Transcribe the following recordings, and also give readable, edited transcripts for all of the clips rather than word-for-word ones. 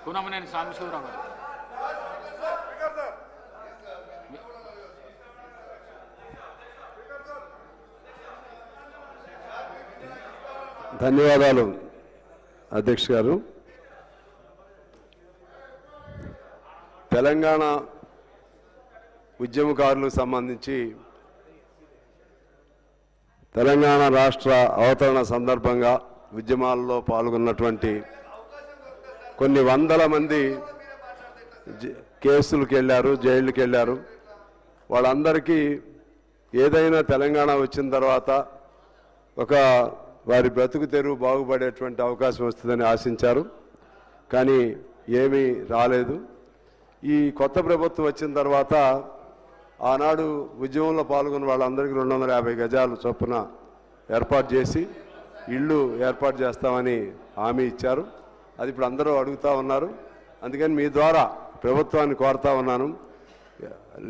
కూనమనేని సాంబశివరావు గారు. ధన్యవాదాలు అధ్యక్ష గారు. తెలంగాణ ఉద్యమకారులకు సంబంధించి తెలంగాణ రాష్ట్ర అవతరణ సందర్భంగా ఉద్యమాల్లో పాల్గొన్నటువంటి కొన్ని వందల మంది కేసులకు వెళ్ళారు, జైళ్ళకి వెళ్ళారు. వాళ్ళందరికీ ఏదైనా తెలంగాణ వచ్చిన తర్వాత ఒక వారి బ్రతుకు తెరువు బాగుపడేటువంటి అవకాశం వస్తుందని ఆశించారు. కానీ ఏమీ రాలేదు. ఈ కొత్త ప్రభుత్వం వచ్చిన తర్వాత ఆనాడు ఉద్యమంలో పాల్గొన్న వాళ్ళందరికీ 250 గజాలు చొప్పున ఏర్పాటు చేసి ఇళ్ళు ఏర్పాటు చేస్తామని హామీ ఇచ్చారు. అది ఇప్పుడు అందరూ అడుగుతూ ఉన్నారు. అందుకని మీ ద్వారా ప్రభుత్వాన్ని కోరుతా ఉన్నాను,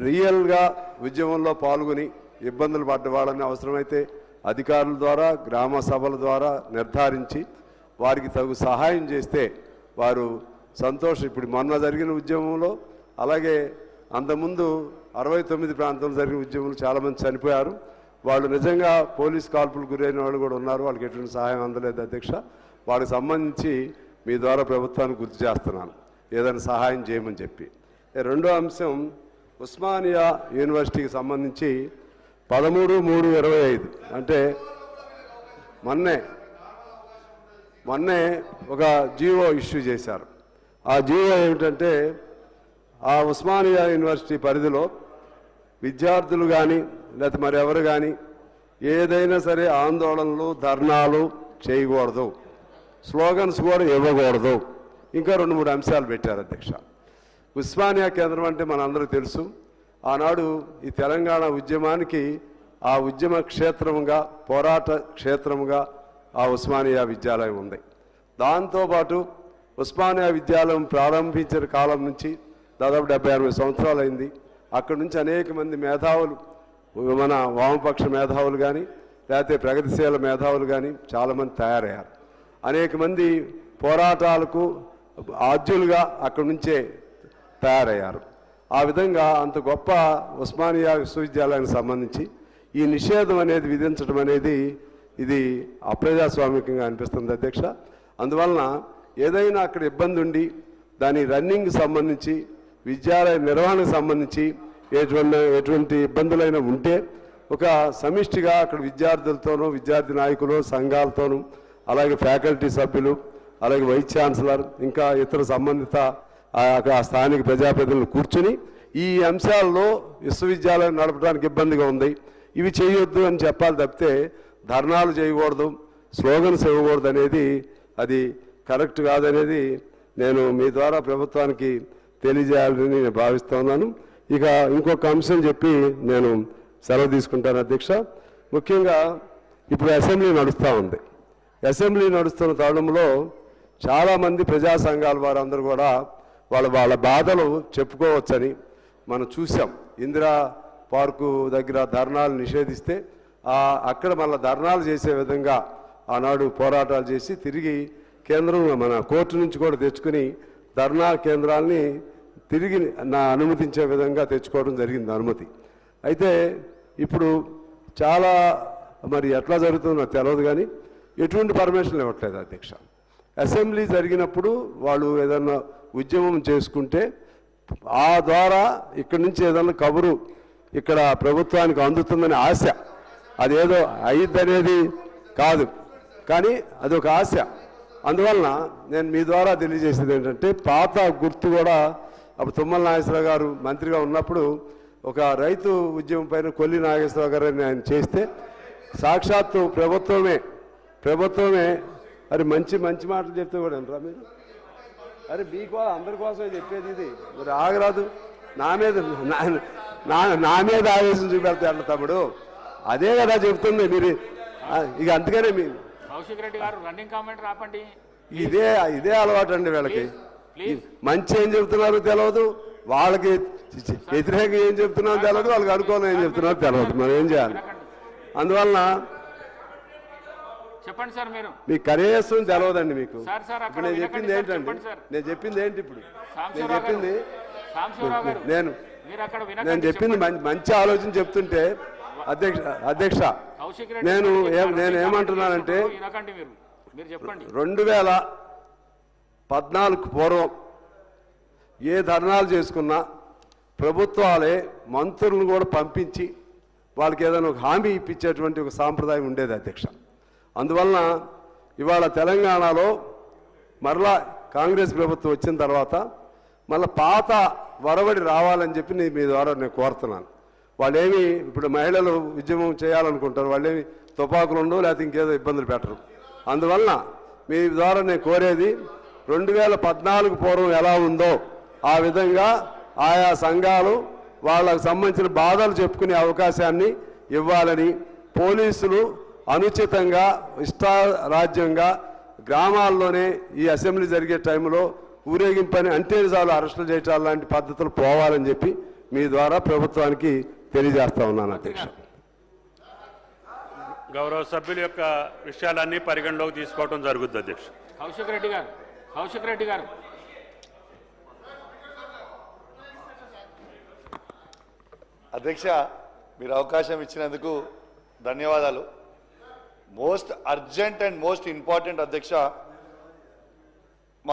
రియల్గా ఉద్యమంలో పాల్గొని ఇబ్బందులు పడ్డ వాళ్ళని అవసరమైతే అధికారుల ద్వారా గ్రామ సభల ద్వారా నిర్ధారించి వారికి తగు సహాయం చేస్తే వారు సంతోషం. ఇప్పుడు మొన్న జరిగిన ఉద్యమంలో అలాగే అంతకుముందు 69 ప్రాంతంలో జరిగిన ఉద్యమంలో చాలామంది చనిపోయారు. వాళ్ళు నిజంగా పోలీస్ కాల్పులు గురైన వాళ్ళు కూడా ఉన్నారు. వాళ్ళకి ఎటువంటి సహాయం అందలేదు అధ్యక్ష. వాళ్ళకి సంబంధించి మీ ద్వారా ప్రభుత్వాన్ని గుర్తు చేస్తున్నాను, ఏదైనా సహాయం చేయమని చెప్పి. రెండో అంశం, ఉస్మానియా యూనివర్సిటీకి సంబంధించి 13/3/25 అంటే మొన్నే ఒక జీవో ఇష్యూ చేశారు. ఆ జీవో ఏమిటంటే ఆ ఉస్మానియా యూనివర్సిటీ పరిధిలో విద్యార్థులు కానీ లేకపోతే మరెవరు కానీ ఏదైనా సరే ఆందోళనలు ధర్నాలు చేయకూడదు, స్లోగన్స్ కూడా ఇవ్వకూడదు. ఇంకా 2-3 అంశాలు పెట్టారు అధ్యక్ష. ఉస్మానియా కేంద్రం అంటే మనందరికీ తెలుసు. ఆనాడు ఈ తెలంగాణ ఉద్యమానికి ఆ ఉద్యమ క్షేత్రముగా పోరాట క్షేత్రముగా ఆ ఉస్మానియా విద్యాలయం ఉంది. దాంతోపాటు ఉస్మానియా విద్యాలయం ప్రారంభించిన కాలం నుంచి దాదాపు 70-80 సంవత్సరాలు అయింది. అక్కడి నుంచి అనేక మంది మేధావులు, మన వామపక్ష మేధావులు కానీ లేకపోతే ప్రగతిశీల మేధావులు కానీ చాలామంది తయారయ్యారు. అనేక మంది పోరాటాలకు ఆద్యులుగా అక్కడి నుంచే తయారయ్యారు. ఆ విధంగా అంత గొప్ప ఉస్మానియా విశ్వవిద్యాలయానికి సంబంధించి ఈ నిషేధం అనేది విధించడం అనేది ఇది అప్రజాస్వామికంగా అనిపిస్తుంది అధ్యక్ష. అందువలన ఏదైనా అక్కడ ఇబ్బంది ఉండి దాని రన్నింగ్ సంబంధించి విద్యాలయ నిర్వహణకు సంబంధించి ఎటువంటి ఇబ్బందులైనా ఉంటే ఒక సమిష్టిగా అక్కడ విద్యార్థులతోనూ విద్యార్థి నాయకులు సంఘాలతోనూ అలాగే ఫ్యాకల్టీ సభ్యులు అలాగే వైస్ ఛాన్సలర్ ఇంకా ఇతర సంబంధిత ఆ స్థానిక ప్రజాప్రతినిధులు కూర్చుని ఈ అంశాల్లో విశ్వవిద్యాలయం నడపడానికి ఇబ్బందిగా ఉంది, ఇవి చేయొద్దు అని చెప్పాలి తప్పితే ధర్నాలు చేయకూడదు, స్లోగన్స్ ఇవ్వకూడదు అనేది అది కరెక్ట్ కాదనేది నేను మీ ద్వారా ప్రభుత్వానికి తెలియజేయాలని నేను భావిస్తున్నాను. ఇక ఇంకొక అంశం చెప్పి నేను సెలవు తీసుకుంటాను అధ్యక్ష. ముఖ్యంగా ఇప్పుడు అసెంబ్లీ నడుస్తూ ఉంది. అసెంబ్లీ నడుస్తున్న తరుణంలో చాలామంది ప్రజా సంఘాల వారందరూ కూడా వాళ్ళ బాధలు చెప్పుకోవచ్చని మనం చూసాం. ఇందిరా పార్కు దగ్గర ధర్నాలు నిషేధిస్తే అక్కడ మళ్ళీ ధర్నాలు చేసే విధంగా ఆనాడు పోరాటాలు చేసి తిరిగి కేంద్రం మన కోర్టు నుంచి కూడా తెచ్చుకుని ధర్నా కేంద్రాలని తిరిగి అనుమతించే విధంగా తెచ్చుకోవడం జరిగింది అనుమతి. అయితే ఇప్పుడు చాలా మరి ఎట్లా జరుగుతుందో తెలియదు కానీ ఎటువంటి పర్మిషన్లు ఇవ్వట్లేదు అధ్యక్ష. అసెంబ్లీ జరిగినప్పుడు వాళ్ళు ఏదన్నా ఉద్యమం చేసుకుంటే ఆ ద్వారా ఇక్కడి నుంచి ఏదన్నా కబురు ఇక్కడ ప్రభుత్వానికి అందుతుందని ఆశ, అదేదో అయ్యిద్దనేది కాదు కానీ అదొక ఆశ. అందువలన నేను మీ ద్వారా తెలియజేసేది ఏంటంటే పాత గుర్తు కూడా అప్పుడు తుమ్మల నాగేశ్వరరావు గారు మంత్రిగా ఉన్నప్పుడు ఒక రైతు ఉద్యమం పైన కొల్లి నాగేశ్వరరావు గారు ఆయన చేస్తే సాక్షాత్తు ప్రభుత్వమే అరే మంచి మాటలు చెప్తే కూడా అంటారా మీరు? అరే మీకు అందరి కోసమే చెప్పేది ఇది, మరి ఆగరాదు. నా మీద ఆవేశం చూపెడతా అంట తమ్ముడు, అదే కదా చెప్తుంది మీరు. ఇక అందుకనే మీరు ఇదే అలవాటు అండి వీళ్ళకి. మంచి ఏం చెప్తున్నారో తెలియదు, వాళ్ళకి వ్యతిరేకంగా ఏం చెప్తున్నారో తెలియదు, వాళ్ళకి అనుకూలం ఏం చెప్తున్నారో తెలియదు. మనం ఏం చేయాలి? అందువలన చెప్పండి సార్. మీరు మీ కనీసం తెలవదండి మీకు. సార్ సార్ అక్కడ నేను చెప్పింది వినకండి సార్, ఏంటండి? చెప్పండి సార్. నేను చెప్పింది ఏంటి ఇప్పుడు? నేను సాంబశివరావు గారు, చెప్పింది సాంబశివరావు గారు, నేను మీరు అక్కడ నేను వినకండి, చెప్పింది చెప్పండి. మంచి ఆలోచన చెప్తుంటే అధ్యక్ష కౌశిక్ రెడ్డి నేను గారు నేను చెప్పారు, ఏమంటున్నానంటే వినకండి మీరు చెప్పండి. 2014 పూర్వం ఏ ధర్నాలు చేసుకున్నా ప్రభుత్వాలే మంత్రులను కూడా పంపించి వాళ్ళకి ఏదైనా ఒక హామీ ఇప్పించేటువంటి ఒక సాంప్రదాయం ఉండేది అధ్యక్ష. అందువలన ఇవాళ తెలంగాణలో మరలా కాంగ్రెస్ ప్రభుత్వం వచ్చిన తర్వాత మళ్ళీ పాత వరవడి రావాలని చెప్పి మీ ద్వారా నేను కోరుతున్నాను. వాళ్ళేమి ఇప్పుడు మహిళలు ఉద్యమం చేయాలనుకుంటారు, వాళ్ళేమి తుపాకులు ఉండవు, లేకపోతే ఇంకేదో ఇబ్బందులు పెట్టరు. అందువలన మీ ద్వారా నేను కోరేది 2014 పూర్వం ఎలా ఉందో ఆ విధంగా ఆయా సంఘాలు వాళ్ళకు సంబంధించిన బాధలు చెప్పుకునే అవకాశాన్ని ఇవ్వాలని, పోలీసులు అనుచితంగా ఇష్టారాజ్యంగా గ్రామాల్లోనే ఈ అసెంబ్లీ జరిగే టైంలో ఊరేగింపని అంటే చాలు అరెస్టులు చేయటాలు లాంటి పద్ధతులు పోవాలని చెప్పి మీ ద్వారా ప్రభుత్వానికి తెలియజేస్తా ఉన్నాను అధ్యక్ష. గౌరవ సభ్యుల యొక్క విషయాలన్నీ పరిగణలోకి తీసుకోవడం జరుగుతుంది అధ్యక్ష. కౌశిక్ రెడ్డి గారు, కౌశిక్ రెడ్డి గారు, అధ్యక్ష మీరు అవకాశం ఇచ్చినందుకు ధన్యవాదాలు. Most urgent and most important అధ్యక్ష